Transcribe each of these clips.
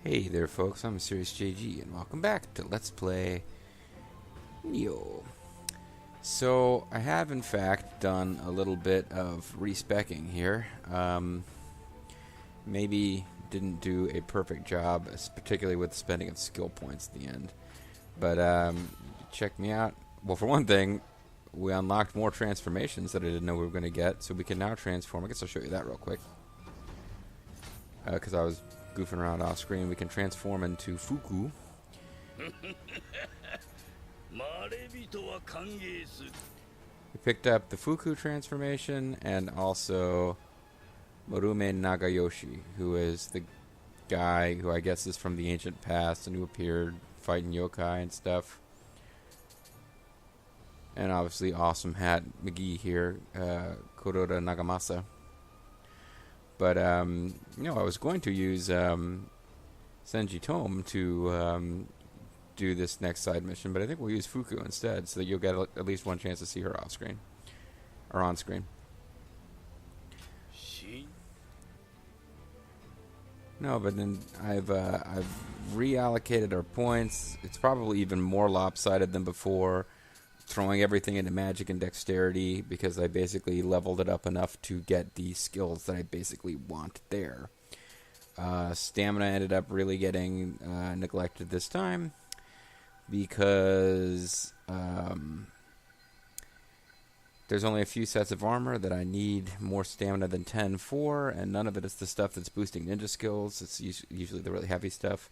Hey there folks, I'm Serious JG and welcome back to Let's Play Nioh. So I have in fact done a little bit of respecking here. Maybe didn't do a perfect job, particularly with the spending of skill points at the end. But check me out. Well, for one thing, we unlocked more transformations that I didn't know we were going to get, so we can now transform. I guess I'll show you that real quick. Because I was goofing around off screen. We can transform into Fuku. We picked up the Fuku transformation and also Morume Nagayoshi, who is the guy who I guess is from the ancient past and who appeared fighting yokai and stuff. And obviously awesome hat McGee here, Kuroda Nagamasa. But, I was going to use Senji Tome to do this next side mission, but I think we'll use Fuku instead, so that you'll get at least one chance to see her off screen. Or on screen. No, but then I've reallocated our points. It's probably even more lopsided than before. Throwing everything into magic and dexterity because I basically leveled it up enough to get the skills that I basically want there. Stamina ended up really getting neglected this time because there's only a few sets of armor that I need more stamina than 10 for, and none of it is the stuff that's boosting ninja skills. It's usually the really heavy stuff.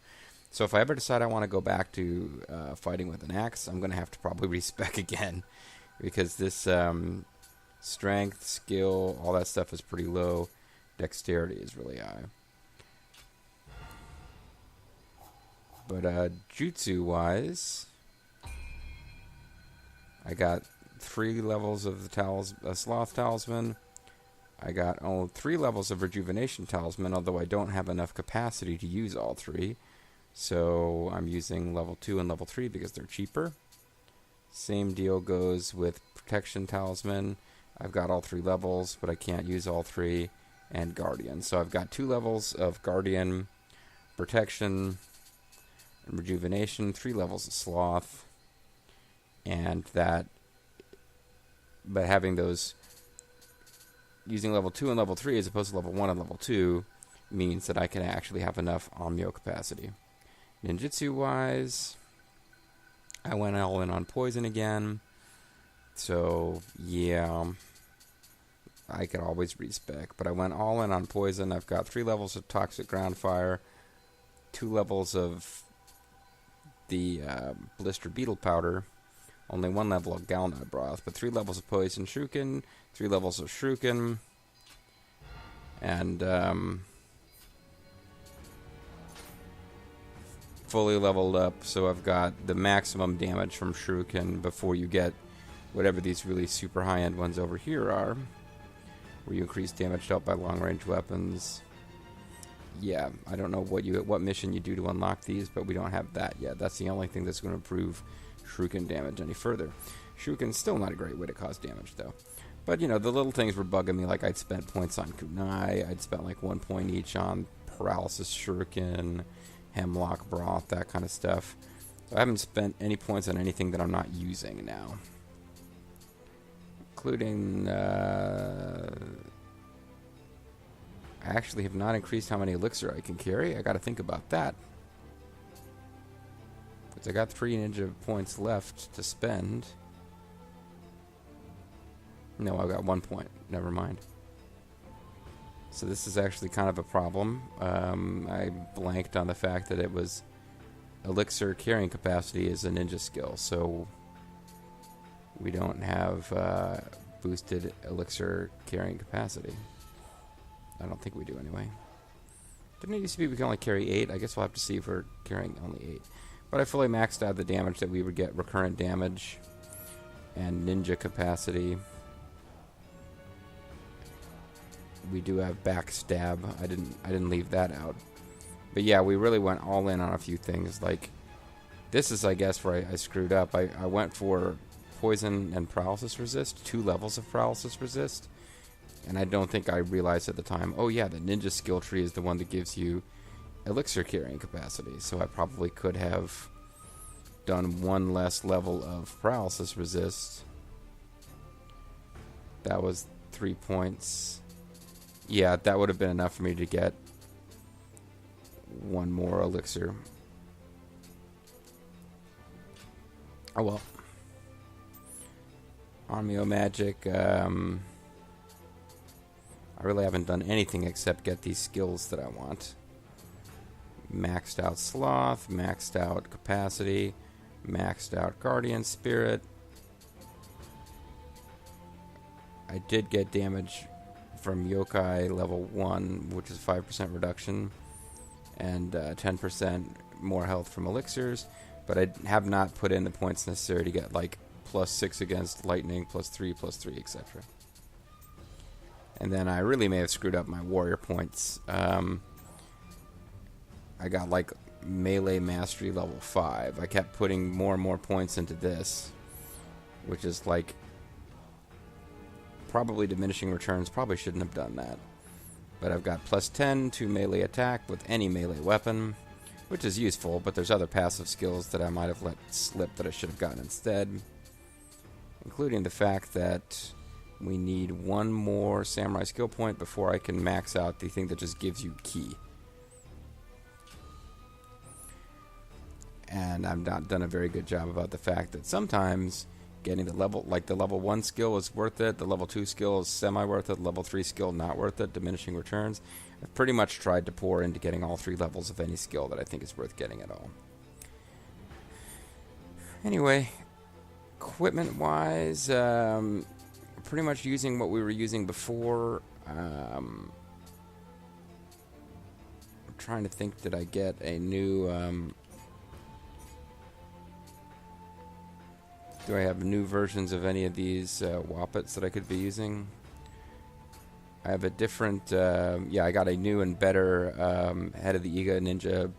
So if I ever decide I want to go back to fighting with an axe, I'm going to have to probably respec again. Because this strength, skill, all that stuff is pretty low. Dexterity is really high. But jutsu-wise, I got 3 levels of the Sloth Talisman. I got 3 levels of Rejuvenation Talisman, although I don't have enough capacity to use all 3. So I'm using level 2 and level 3 because they're cheaper. Same deal goes with Protection Talisman. I've got all 3 levels, but I can't use all 3. And Guardian. So I've got 2 levels of Guardian, Protection, and Rejuvenation, 3 levels of Sloth. And that, but having those, using level 2 and level 3 as opposed to level 1 and level 2, means that I can actually have enough Amyo capacity. Ninjutsu-wise, I went all in on poison again. So, yeah, I could always respec. But I went all in on poison. I've got 3 levels of Toxic Ground Fire, 2 levels of the Blister Beetle Powder, only 1 level of Galnut Broth, but 3 levels of Poison Shuriken, 3 levels of Shuriken, and fully leveled up, so I've got the maximum damage from Shuriken before you get whatever these really super high-end ones over here are, where you increase damage dealt by long-range weapons. Yeah, I don't know what mission you do to unlock these, but we don't have that yet. That's the only thing that's going to improve Shuriken damage any further. Shuriken's still not a great way to cause damage, though. But, the little things were bugging me, like I'd spent points on Kunai, I'd spent like 1 point each on Paralysis Shuriken, Hemlock Broth, that kind of stuff. So I haven't spent any points on anything that I'm not using now. Including, I actually have not increased how many elixir I can carry. I gotta think about that. Because I got 3 ninja points left to spend. No, I've got 1 point. Never mind. So this is actually kind of a problem. I blanked on the fact that it was elixir carrying capacity is a ninja skill, so we don't have boosted elixir carrying capacity. I don't think we do anyway. Didn't it used to be we can only carry 8? I guess we'll have to see if we're carrying only 8. But I fully maxed out the damage that we would get, recurrent damage and ninja capacity. We do have backstab. I didn't leave that out. But yeah, we really went all in on a few things. Like, this is, I guess, where I screwed up. I went for poison and paralysis resist, 2 levels of paralysis resist. And I don't think I realized at the time, oh yeah, the ninja skill tree is the one that gives you elixir carrying capacity, so I probably could have done one less level of paralysis resist. That was 3 points. Yeah, that would have been enough for me to get one more elixir. Oh well. Nioh magic. I really haven't done anything except get these skills that I want. Maxed out sloth, maxed out capacity, maxed out guardian spirit. I did get damage from yokai level 1, which is 5% reduction, and 10% more health from elixirs, but I have not put in the points necessary to get like +6 against lightning, +3, +3, etc. And then I really may have screwed up my warrior points. I got like melee mastery level 5. I kept putting more and more points into this, which is like probably diminishing returns. Probably shouldn't have done that. But I've got +10 to melee attack with any melee weapon, which is useful, but there's other passive skills that I might have let slip that I should have gotten instead, including the fact that we need one more samurai skill point before I can max out the thing that just gives you ki. And I've not done a very good job about the fact that sometimes getting the level, like the level 1 skill is worth it, the level 2 skill is semi-worth it, level 3 skill not worth it, diminishing returns. I've pretty much tried to pour into getting all 3 levels of any skill that I think is worth getting at all. Anyway, equipment-wise, pretty much using what we were using before. I'm trying to think, did I get a new... do I have new versions of any of these Wappets that I could be using? I have a different... yeah, I got a new and better head of the Iga Ninja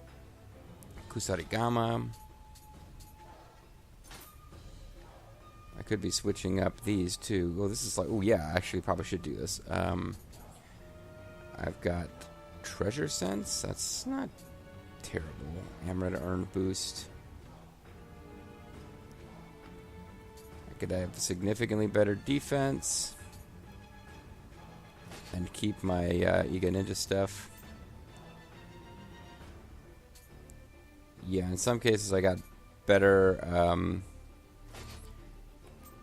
Kusarigama. I could be switching up these too. Oh, this is like... oh, yeah, I actually probably should do this. I've got Treasure Sense. That's not terrible. Hammer to earn boost. I could have significantly better defense and keep my Iga Ninja stuff. Yeah, in some cases I got better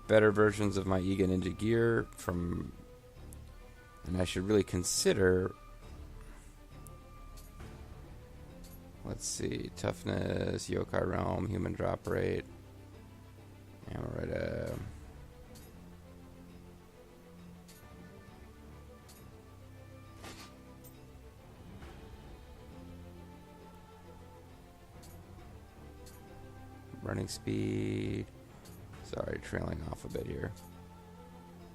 better versions of my Iga Ninja gear from, and I should really consider, let's see, toughness, yokai realm, human drop rate, Amaretta. Running speed. Sorry, trailing off a bit here.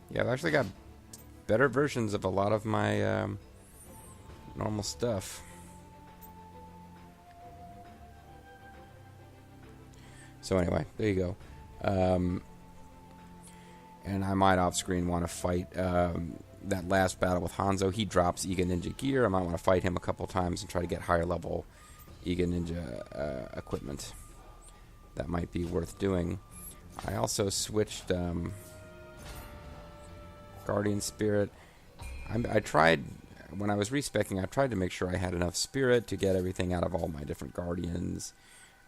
Yeah, I've actually got better versions of a lot of my normal stuff. So anyway, there you go. And I might off-screen want to fight that last battle with Hanzo. He drops Iga Ninja gear. I might want to fight him a couple times and try to get higher level Iga Ninja equipment. That might be worth doing. I also switched Guardian Spirit. I tried, when I was respecking, I tried to make sure I had enough Spirit to get everything out of all my different Guardians.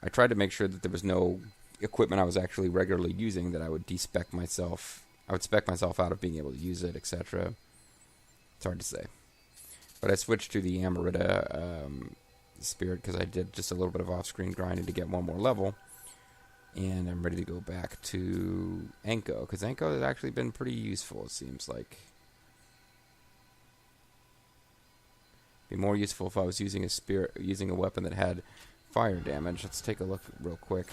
I tried to make sure that there was no equipment I was actually regularly using that I would despec myself. I would spec myself out of being able to use it, etc. It's hard to say. But I switched to the Amaretta Spirit because I did just a little bit of off-screen grinding to get one more level. And I'm ready to go back to Enko, because Enko has actually been pretty useful, it seems like. Be more useful if I was using a weapon that had fire damage. Let's take a look real quick.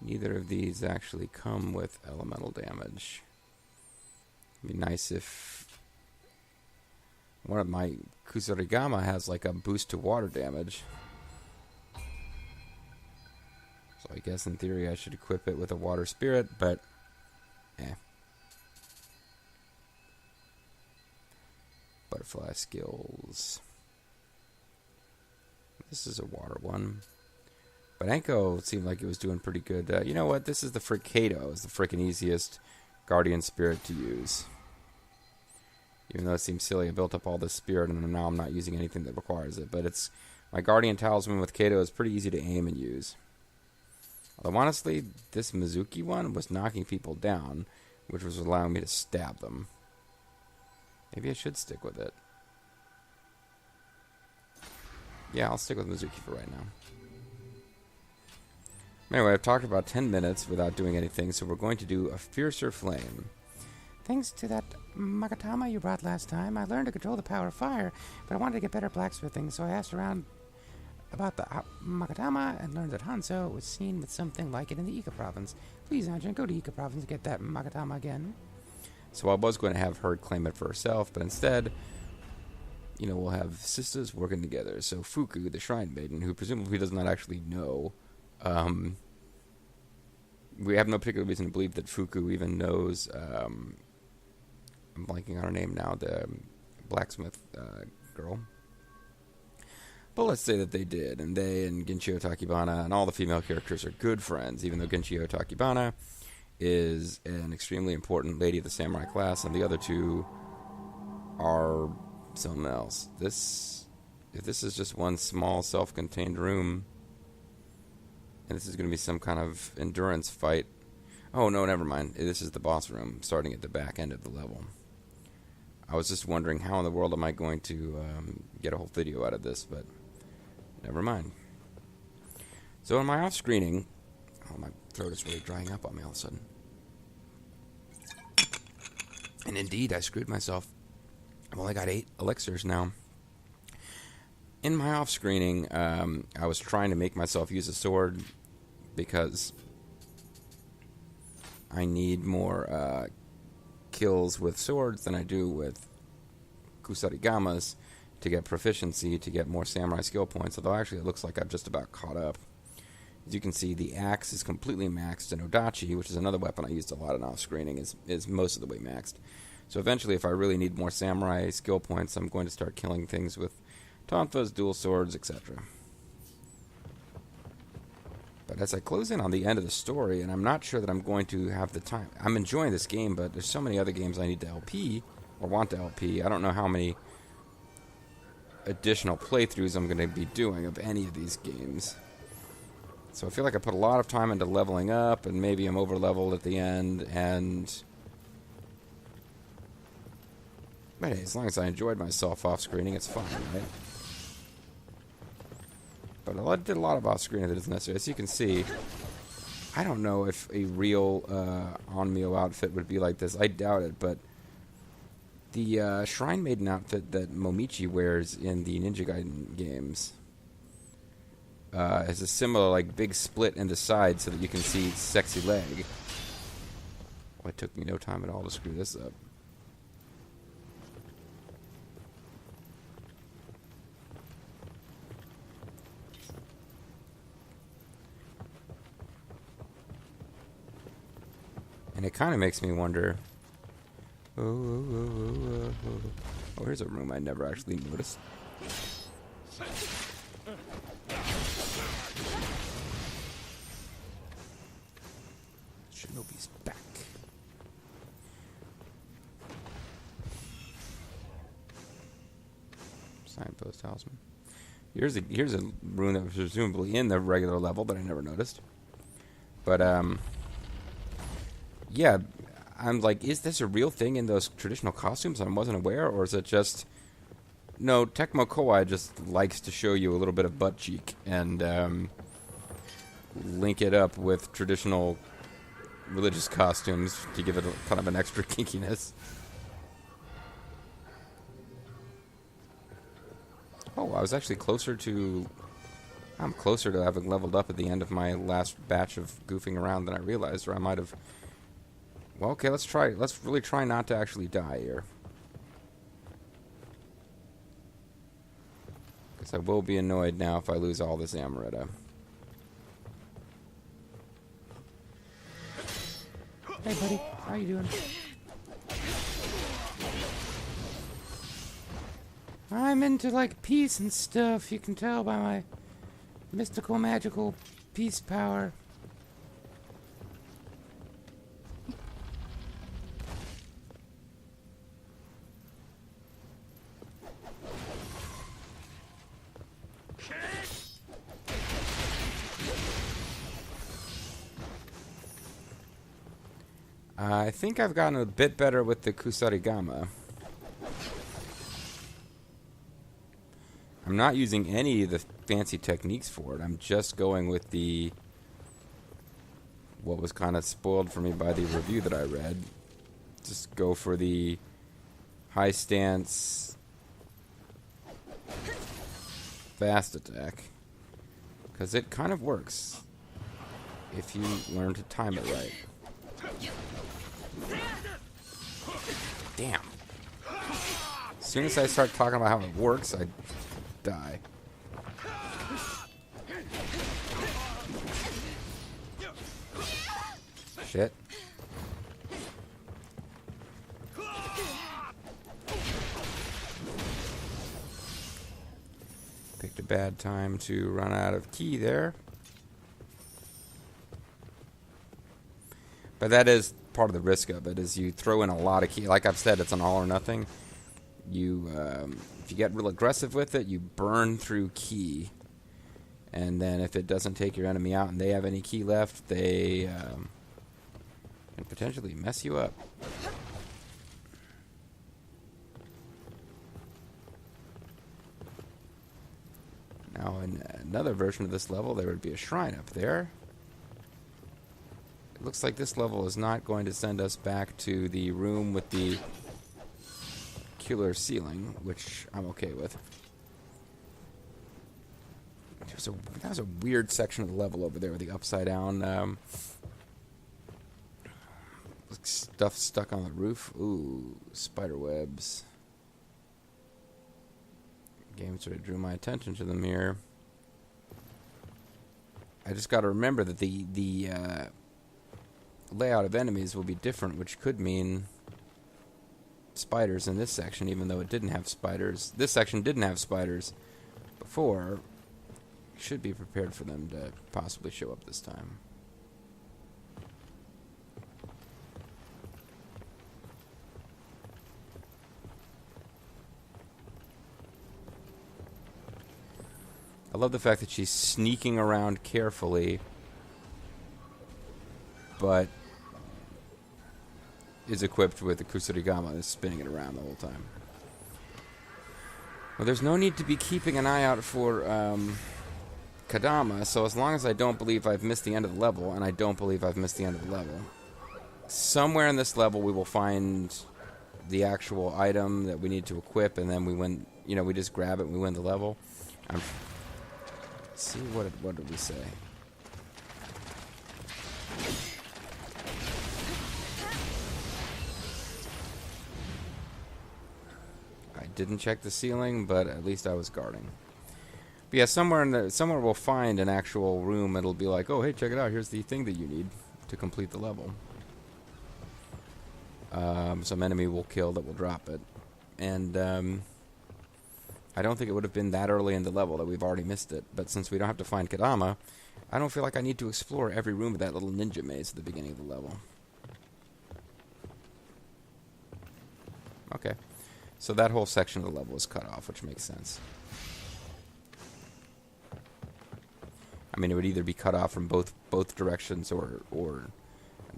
Neither of these actually come with elemental damage. It'd be nice if one of my Kusarigama has like a boost to water damage. So I guess in theory I should equip it with a water spirit, but But butterfly skills. This is a water one. But Anko seemed like it was doing pretty good. You know what? This is the Kato is the freaking easiest guardian spirit to use. Even though it seems silly, I built up all this spirit and now I'm not using anything that requires it. But it's my guardian talisman with Kato is pretty easy to aim and use. Although honestly, this Mizuki one was knocking people down, which was allowing me to stab them. Maybe I should stick with it. Yeah, I'll stick with Mizuki for right now. Anyway, I've talked about 10 minutes without doing anything, so we're going to do a fiercer flame. Thanks to that Magatama you brought last time, I learned to control the power of fire, but I wanted to get better blacksmithing, so I asked around about the Magatama and learned that Hanzo was seen with something like it in the Ika province. Please, Anjin, go to Ika province and get that Magatama again. So I was going to have her claim it for herself, but instead, you know, we'll have sisters working together. So Fuku, the Shrine Maiden, who presumably does not actually know, we have no particular reason to believe that Fuku even knows, I'm blanking on her name now, the blacksmith girl. But let's say that they did, and they and Genshio Takibana and all the female characters are good friends, even though Genshio Takibana is an extremely important lady of the samurai class, and the other two are something else. If this is just one small self-contained room, and this is going to be some kind of endurance fight. Oh, no, never mind. This is the boss room, starting at the back end of the level. I was just wondering how in the world am I going to get a whole video out of this, but never mind. So in my off-screening... Oh, my throat is really drying up on me all of a sudden. And indeed, I screwed myself. I've only got 8 elixirs now. In my off-screening, I was trying to make myself use a sword because I need more kills with swords than I do with kusarigamas to get proficiency, to get more samurai skill points, although actually it looks like I've just about caught up. As you can see, the axe is completely maxed, and Odachi, which is another weapon I used a lot in off-screening, is most of the way maxed. So eventually, if I really need more samurai skill points, I'm going to start killing things with tonfas, dual swords, etc. But as I close in on the end of the story, and I'm not sure that I'm going to have the time. I'm enjoying this game, but there's so many other games I need to LP, or want to LP. I don't know how many additional playthroughs I'm going to be doing of any of these games. So I feel like I put a lot of time into leveling up, and maybe I'm over-leveled at the end, and... But hey, as long as I enjoyed myself off-screening, it's fine, right? But I did a lot of off-screening that isn't necessary. As you can see, I don't know if a real Onmyo outfit would be like this. I doubt it, but the Shrine Maiden outfit that Momichi wears in the Ninja Gaiden games has a similar, like, big split in the side so that you can see sexy leg. Well, it took me no time at all to screw this up. And it kind of makes me wonder... Oh, here's a room I never actually noticed. Shinobi's back. Signpost talisman. Here's a room that was presumably in the regular level that I never noticed. But, yeah, I'm like, is this a real thing in those traditional costumes? I wasn't aware, or is it just... No, Tecmo-Koei just likes to show you a little bit of butt cheek and link it up with traditional religious costumes to give it kind of an extra kinkiness. Oh, I was actually closer to... I'm closer to having leveled up at the end of my last batch of goofing around than I realized, or I might have... Well, okay, let's try. Let's really try not to actually die here. Because I will be annoyed now if I lose all this Amaretta. Hey, buddy. How you doing? I'm into, like, peace and stuff. You can tell by my mystical, magical peace power. I think I've gotten a bit better with the Kusarigama. I'm not using any of the fancy techniques for it. I'm just going with the... what was kind of spoiled for me by the review that I read. Just go for the high stance, fast attack. Because it kind of works if you learn to time it right. Damn. As soon as I start talking about how it works, I die. Shit. Picked a bad time to run out of ki there. But that is part of the risk of it, is you throw in a lot of ki. Like I've said, it's an all or nothing. You, if you get real aggressive with it, you burn through ki. And then if it doesn't take your enemy out and they have any ki left, they can potentially mess you up. Now, in another version of this level, there would be a shrine up there. It looks like this level is not going to send us back to the room with the killer ceiling, which I'm okay with. That was a weird section of the level over there with the upside down stuff stuck on the roof. Ooh, spider webs. Game sort of drew my attention to them here. I just got to remember that the layout of enemies will be different, which could mean spiders in this section, even though it didn't have spiders. This section didn't have spiders before. You should be prepared for them to possibly show up this time. I love the fact that she's sneaking around carefully, but is equipped with the Kusarigama and is spinning it around the whole time. Well, there's no need to be keeping an eye out for Kadama, so as long as I don't believe I've missed the end of the level, and I don't believe I've missed the end of the level, somewhere in this level we will find the actual item that we need to equip, and then we win. You know, we just grab it and we win the level. Let's see, what did we say? I didn't check the ceiling, but at least I was guarding. But yeah, somewhere we'll find an actual room. It'll be like, oh, hey, check it out. Here's the thing that you need to complete the level. Some enemy will kill that will drop it, and I don't think it would have been that early in the level that we've already missed it. But since we don't have to find Kadama, I don't feel like I need to explore every room of that little ninja maze at the beginning of the level. Okay. So that whole section of the level is cut off, which makes sense. I mean, it would either be cut off from both directions or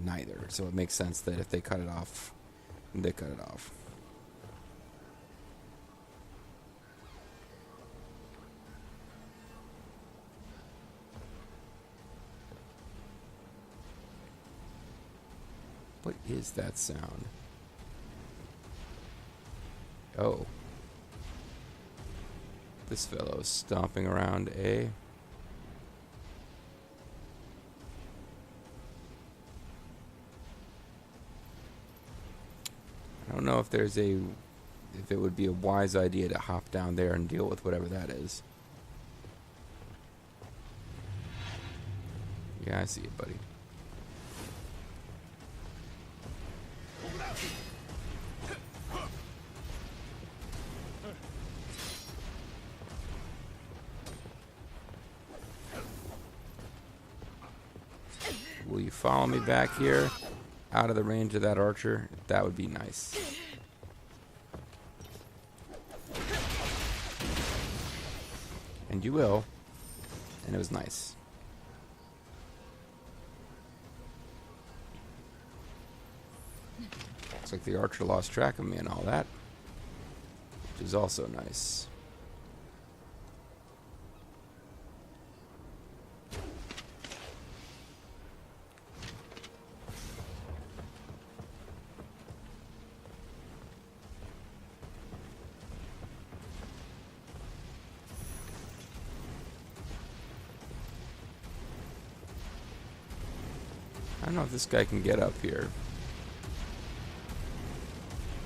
neither. So it makes sense that if they cut it off, they cut it off. What is that sound? Oh. This fellow's stomping around, eh? I don't know if if it would be a wise idea to hop down there and deal with whatever that is. Yeah, I see it, buddy. will you follow me back here? Out of the range of that archer? That would be nice. And you will. And it was nice. Looks like the archer lost track of me and all that. Which is also nice. I don't know if this guy can get up here.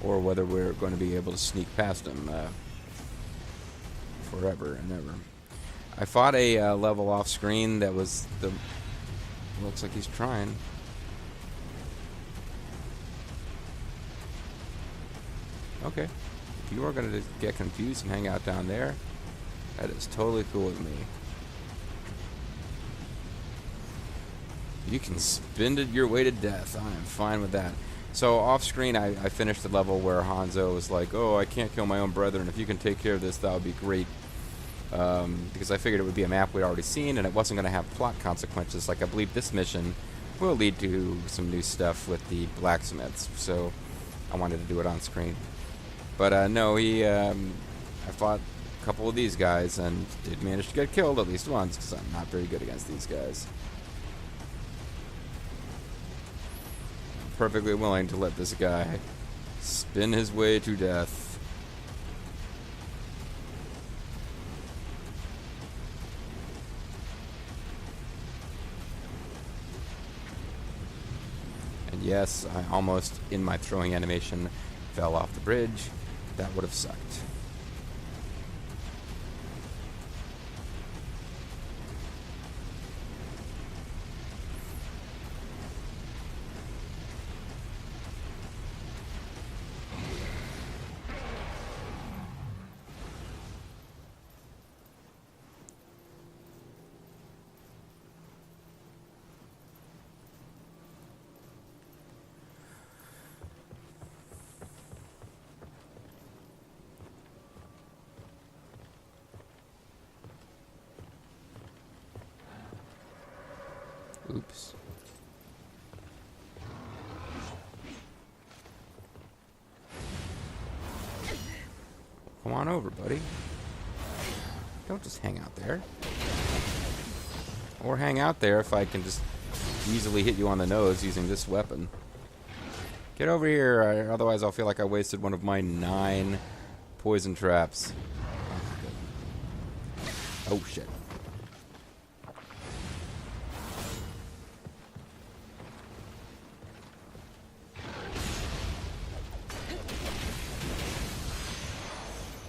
Or whether we're going to be able to sneak past him forever and ever. I fought a level off screen that was the... Looks like he's trying. Okay. If you are going to get confused and hang out down there, that is totally cool with me. You can spin it your way to death. I am fine with that. So off screen, I finished the level where Hanzo was like, "Oh, I can't kill my own brethren. If you can take care of this, that would be great." Because I figured it would be a map we'd already seen, and it wasn't going to have plot consequences. Like I believe this mission will lead to some new stuff with the blacksmiths. So I wanted to do it on screen. But no, I fought a couple of these guys and did manage to get killed at least once because I'm not very good against these guys. Perfectly willing to let this guy spin his way to death. And yes, I almost, in my throwing animation, fell off the bridge. That would have sucked. Oops. Come on over, buddy. Don't just hang out there. Or hang out there if I can just easily hit you on the nose using this weapon. Get over here, otherwise I'll feel like I wasted one of my 9 poison traps. Oh, shit.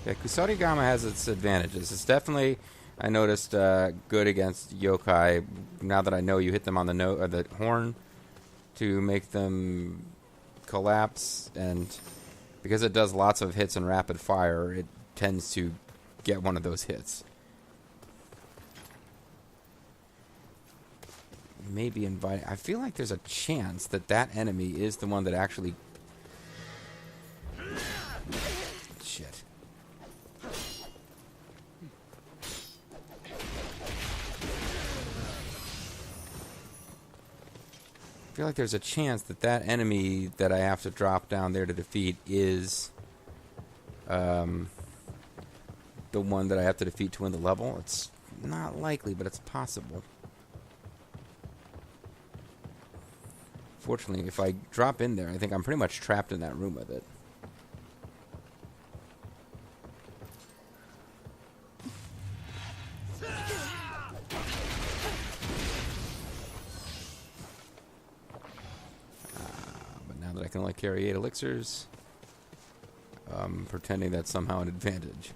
Yeah, Kusarigama has its advantages. It's definitely, I noticed, good against yokai. Now that I know you hit them on the horn to make them collapse, and because it does lots of hits and rapid fire, it tends to get one of those hits. Maybe invite. I feel like there's a chance that that enemy is the one that actually. Shit. I feel like there's a chance that that enemy that I have to drop down there to defeat is the one that I have to defeat to win the level. It's not likely, but it's possible. Fortunately, if I drop in there, I think I'm pretty much trapped in that room with it. I can only carry 8 elixirs. Pretending that's somehow an advantage.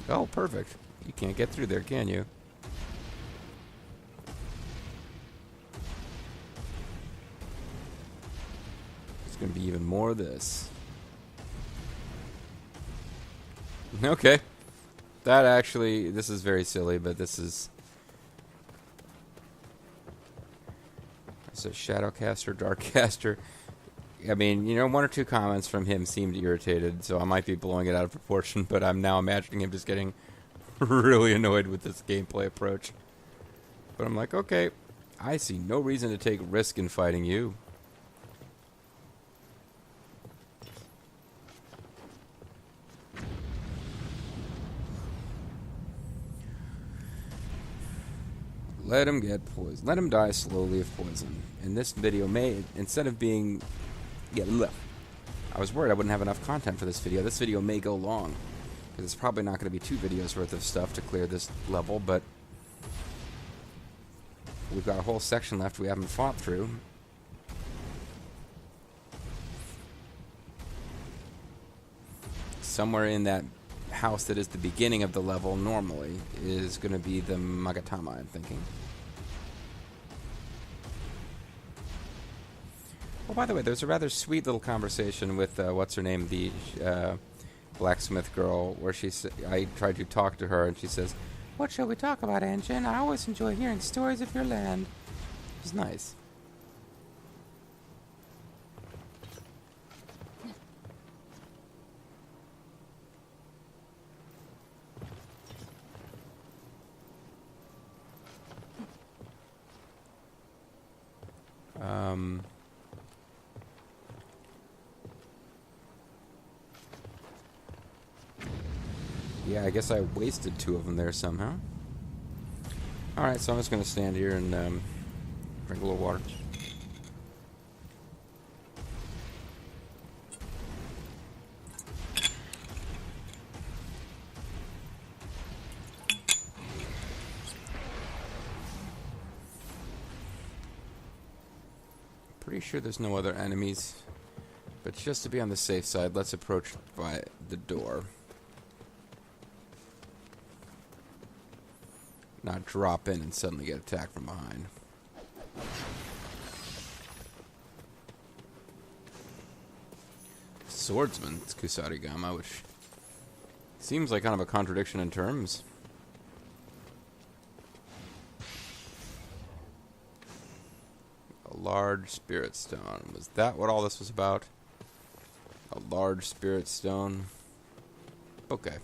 Oh, perfect. You can't get through there, can you? more of this. Okay. That actually, this is very silly, but this is... It's a Shadowcaster, Darkcaster. I mean, you know, one or two comments from him seemed irritated, so I might be blowing it out of proportion, but I'm now imagining him just getting really annoyed with this gameplay approach. But I'm like, okay, I see no reason to take risk in fighting you. Let him get poisoned. Let him die slowly of poison. And this video may, instead of being... Yeah, I was worried I wouldn't have enough content for this video. This video may go long, because it's probably not going to be 2 videos worth of stuff to clear this level, but we've got a whole section left we haven't fought through. Somewhere in that house that is the beginning of the level normally is going to be the Magatama, I'm thinking. Oh, by the way, there's a rather sweet little conversation with, what's her name, the blacksmith girl, where I tried to talk to her, and she says, "What shall we talk about, Anjin? I always enjoy hearing stories of your land." It was nice. Yeah, I guess I wasted 2 of them there somehow. Alright, so I'm just going to stand here and drink a little water. Pretty sure there's no other enemies, but just to be on the safe side, let's approach by the door. Not drop in and suddenly get attacked from behind. Swordsman, it's Kusarigama, which seems like kind of a contradiction in terms. A large spirit stone. Was that what all this was about? A large spirit stone? Okay.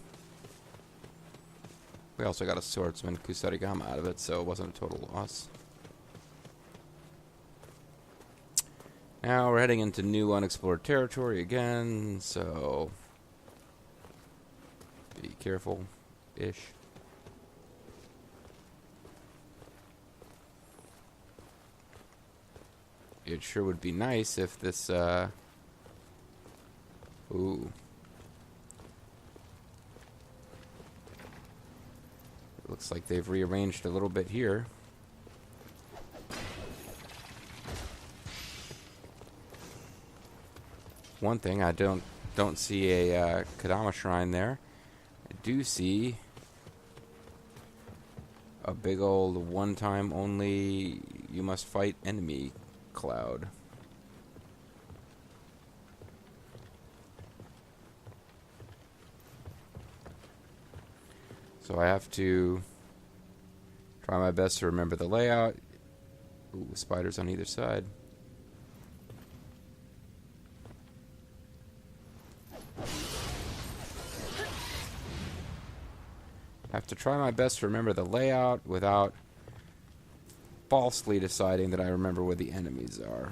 We also got a swordsman Kusarigama out of it, so it wasn't a total loss. Now we're heading into new unexplored territory again, so be careful-ish. It sure would be nice if this, ooh. Looks like they've rearranged a little bit here. One thing, I don't see a Kadama shrine there. I do see a big old one-time only you must fight enemy cloud. So I have to try my best to remember the layout. Ooh, spiders on either side. Have to try my best to remember the layout without falsely deciding that I remember where the enemies are.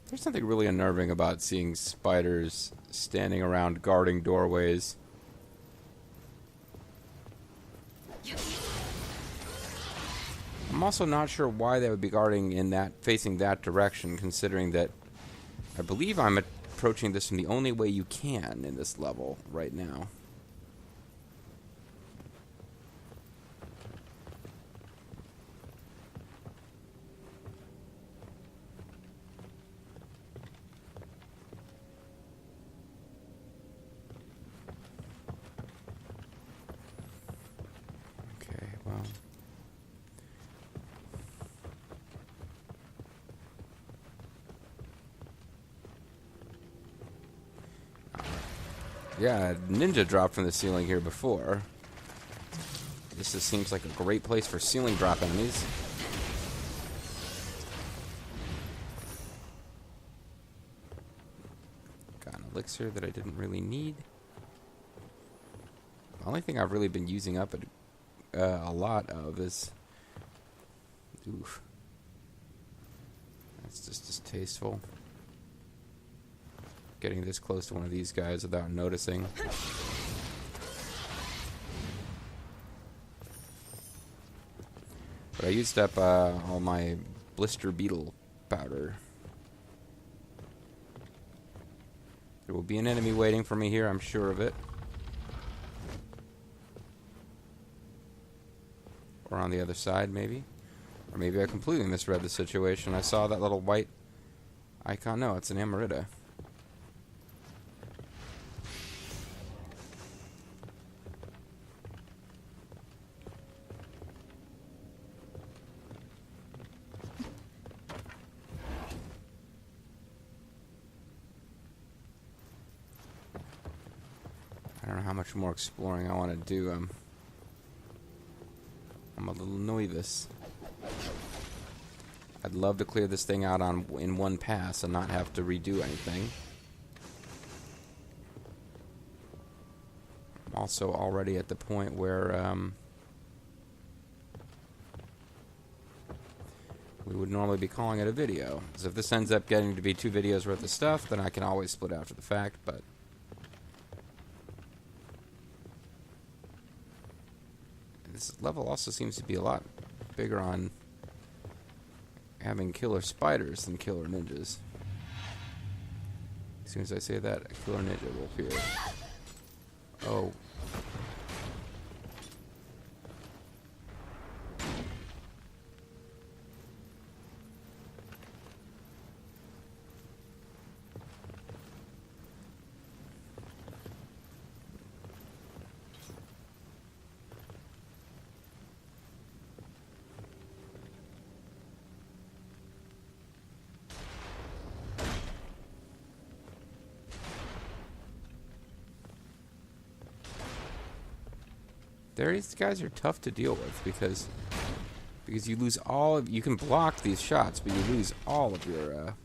There's something really unnerving about seeing spiders standing around guarding doorways. I'm also not sure why they would be guarding in that, facing that direction, considering that I believe I'm approaching this in the only way you can in this level right now. Okay, well. Yeah, ninja dropped from the ceiling here before. This just seems like a great place for ceiling drop enemies. Got an elixir that I didn't really need. The only thing I've really been using up a lot of is... Oof. That's just distasteful. Getting this close to one of these guys without noticing. But I used up all my blister beetle powder. There will be an enemy waiting for me here, I'm sure of it. Or on the other side, maybe. Or maybe I completely misread the situation. I saw that little white icon. No, it's an Amarita. I don't know how much more exploring I want to do. I'm a little nervous. I'd love to clear this thing out in one pass and not have to redo anything. I'm also already at the point where we would normally be calling it a video. Because if this ends up getting to be 2 videos worth of stuff, then I can always split after the fact, but... This level also seems to be a lot bigger on having killer spiders than killer ninjas. As soon as I say that, a killer ninja will appear. Oh. These guys are tough to deal with because you lose all of... You can block these shots, but you lose all of your...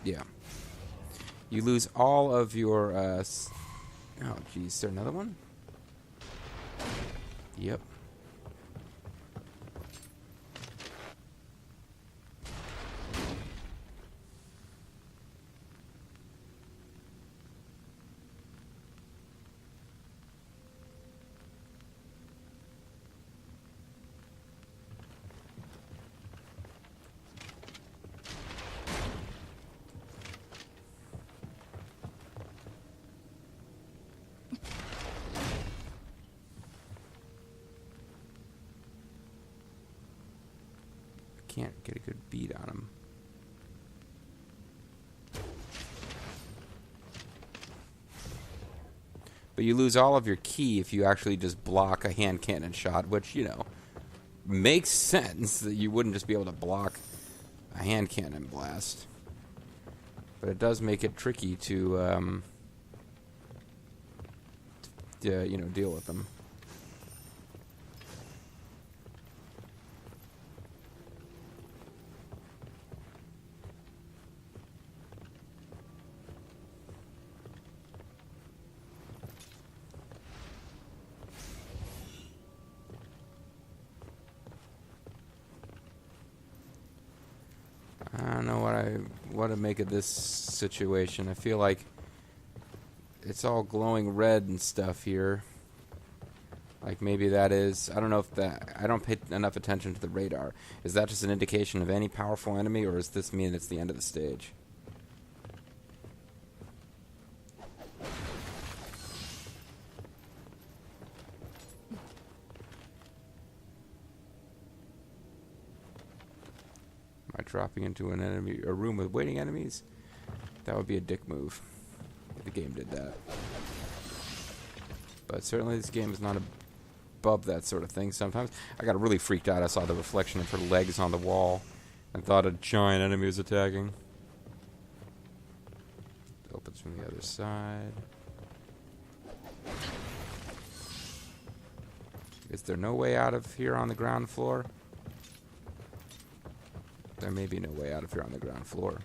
Yeah. You lose all of your... Oh, geez. Is there another one? Yep. Can't get a good beat on him. But you lose all of your ki if you actually just block a hand cannon shot, which, you know, makes sense that you wouldn't just be able to block a hand cannon blast. But it does make it tricky to you know, deal with them. I don't know what to make of this situation. I feel like it's all glowing red and stuff here. Like maybe that is, I don't know if that, I don't pay enough attention to the radar. Is that just an indication of any powerful enemy, or does this mean it's the end of the stage? Am I dropping into a room with waiting enemies? That would be a dick move if the game did that. But certainly this game is not above that sort of thing sometimes. I got really freaked out. I saw the reflection of her legs on the wall and thought a giant enemy was attacking. It opens from the other side. Is there no way out of here on the ground floor? There may be no way out of here on the ground floor.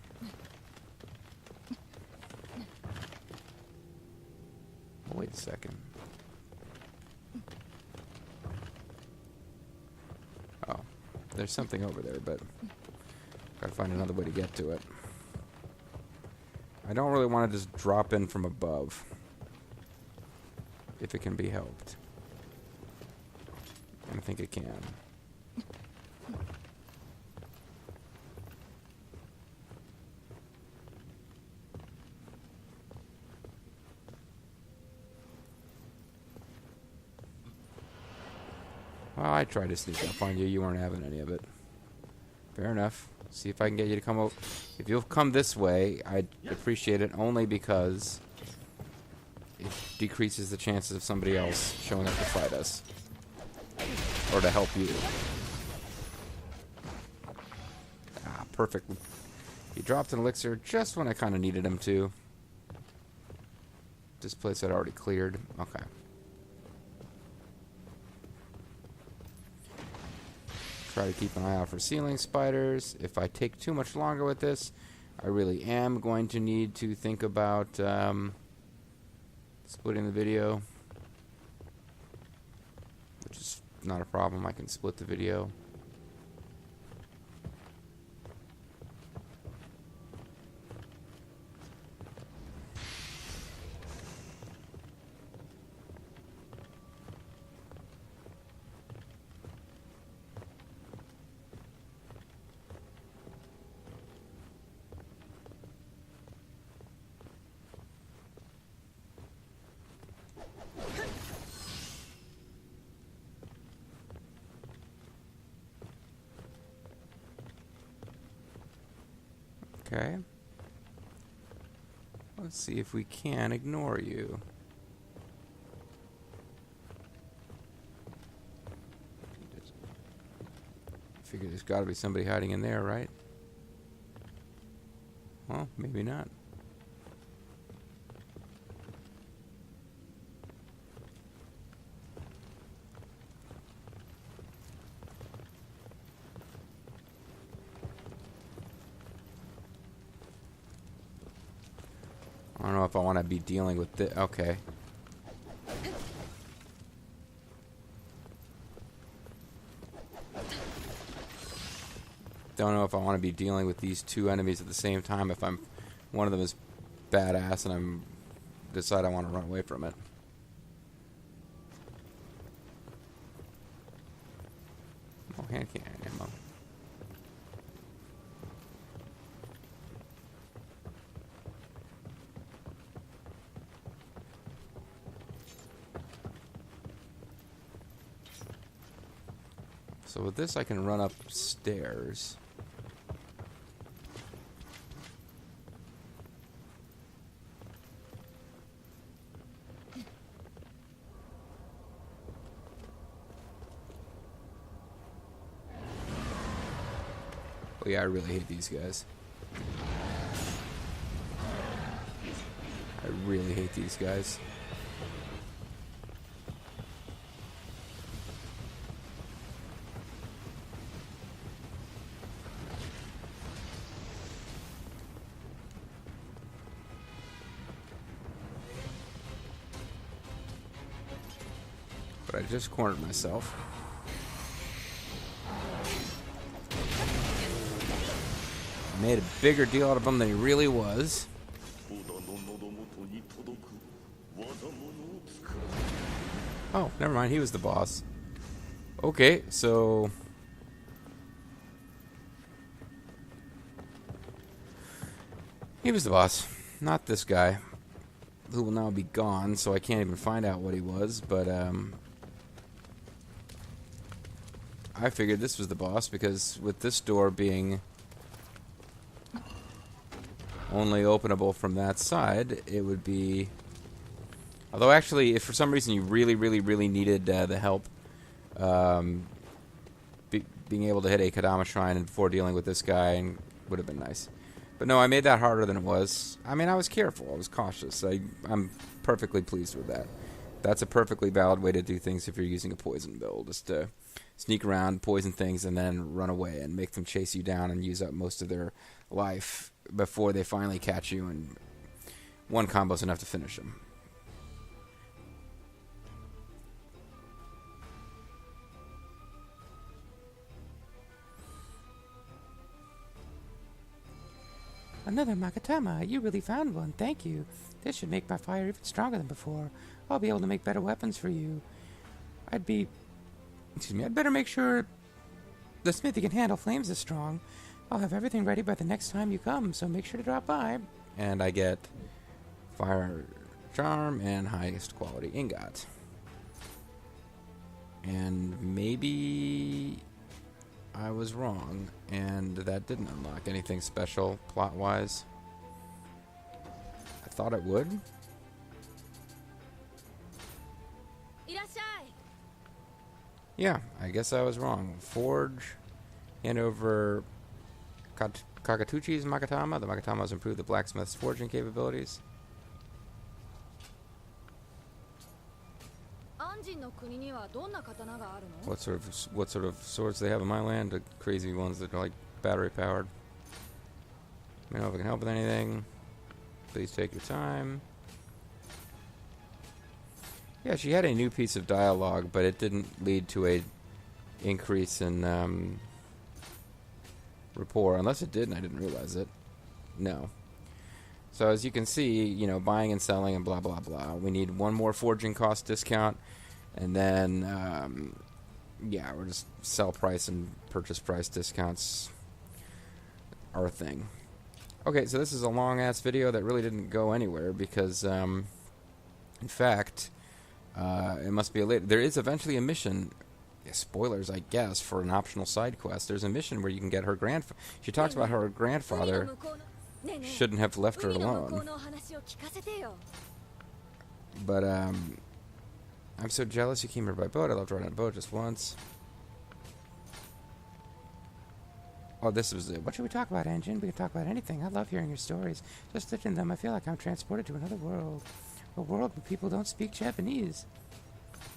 Oh, wait a second. Oh, there's something over there, but gotta find another way to get to it. I don't really want to just drop in from above, if it can be helped. And I think it can. Well, I tried to sneak up on you. You weren't having any of it. Fair enough. See if I can get you to come over. If you'll come this way, I'd appreciate it only because it decreases the chances of somebody else showing up to fight us. Or to help you. Ah, perfect. He dropped an elixir just when I kind of needed him to. This place had already cleared. Okay. Try to keep an eye out for ceiling spiders. If I take too much longer with this, I really am going to need to think about splitting the video. Which is not a problem. I can split the video. Okay. Let's see if we can ignore you. Figure there's got to be somebody hiding in there, right? Well, maybe not. I don't know if I want to be dealing with this. Okay. Don't know if I want to be dealing with these two enemies at the same time. If one of them is badass and decide I want to run away from it. Oh, hand cannon ammo. So with this, I can run upstairs. Oh yeah, I really hate these guys. I really hate these guys. But I just cornered myself. Made a bigger deal out of him than he really was. Oh, never mind. He was the boss. Okay, so... he was the boss. Not this guy, who will now be gone, so I can't even find out what he was, but, I figured this was the boss, because with this door being only openable from that side, it would be... although, actually, if for some reason you really, really, really needed the help, being able to hit a Kadama Shrine before dealing with this guy would have been nice. But no, I made that harder than it was. I mean, I was careful. I was cautious. I'm perfectly pleased with that. That's a perfectly valid way to do things if you're using a poison build, is to sneak around, poison things, and then run away and make them chase you down and use up most of their life before they finally catch you, and one combo's enough to finish them. Another Makatama. You really found one. Thank you. This should make my fire even stronger than before. I'll be able to make better weapons for you. I'd better make sure the smithy can handle flames this strong. I'll have everything ready by the next time you come, so make sure to drop by. And I get fire charm and highest quality ingot. And maybe I was wrong, and that didn't unlock anything special plot-wise. I thought it would. Yeah, I guess I was wrong. Forge, hand over Kakatuchi's Makatama. The Makatama's improved the blacksmith's forging capabilities. What sort of swords they have in my land? The crazy ones that are like battery powered. Let me know if I can help with anything. Please take your time. Yeah, she had a new piece of dialogue, but it didn't lead to a increase in rapport. Unless it did and I didn't realize it. No. So as you can see, you know, buying and selling and blah, blah, blah. We need one more forging cost discount. And then, yeah, we're just sell price and purchase price discounts are a thing. Okay, so this is a long-ass video that really didn't go anywhere because, in fact, it must be a later... there is eventually a mission, spoilers, I guess, for an optional side quest. There's a mission where you can get her grandfather... she talks about how her grandfather shouldn't have left her alone. But, I'm so jealous you came here by boat. I loved riding on a boat just once. Oh, this was it. What should we talk about, Engine? We can talk about anything. I love hearing your stories. Just listening to them, I feel like I'm transported to another world. A world where people don't speak Japanese.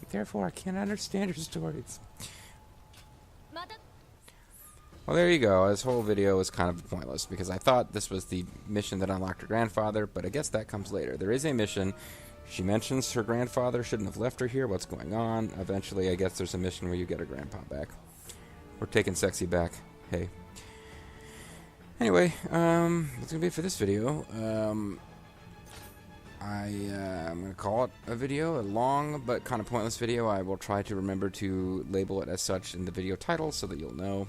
Therefore, I can't understand your stories. Well, there you go. This whole video was kind of pointless because I thought this was the mission that unlocked her grandfather, but I guess that comes later. There is a mission. She mentions her grandfather shouldn't have left her here. What's going on? Eventually, I guess there's a mission where you get her grandpa back. We're taking Sexy back. Hey. Anyway, that's going to be it for this video. I'm going to call it a video, a long but kind of pointless video. I will try to remember to label it as such in the video title so that you'll know.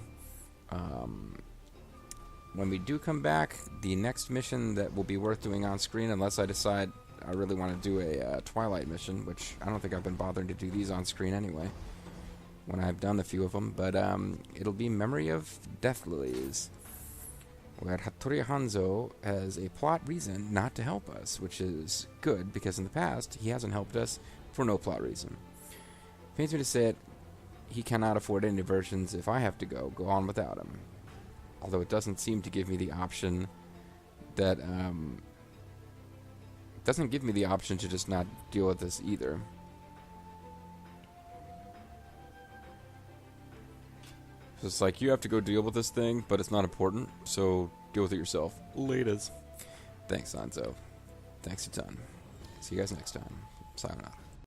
When we do come back, the next mission that will be worth doing on screen, unless I decide I really want to do a Twilight mission, which I don't think I've been bothering to do these on screen anyway, when I've done a few of them, but it'll be Memory of Death Lilies, where Hattori Hanzo has a plot reason not to help us, which is good, because in the past, he hasn't helped us for no plot reason. Pains me to say it, he cannot afford any diversions. If I have to go on without him. Although it doesn't seem to give me the option that, doesn't give me the option to just not deal with this either. So it's like, you have to go deal with this thing, but it's not important, so deal with it yourself. Laters. Thanks, Hanzo. Thanks a ton. See you guys next time. Sayonara.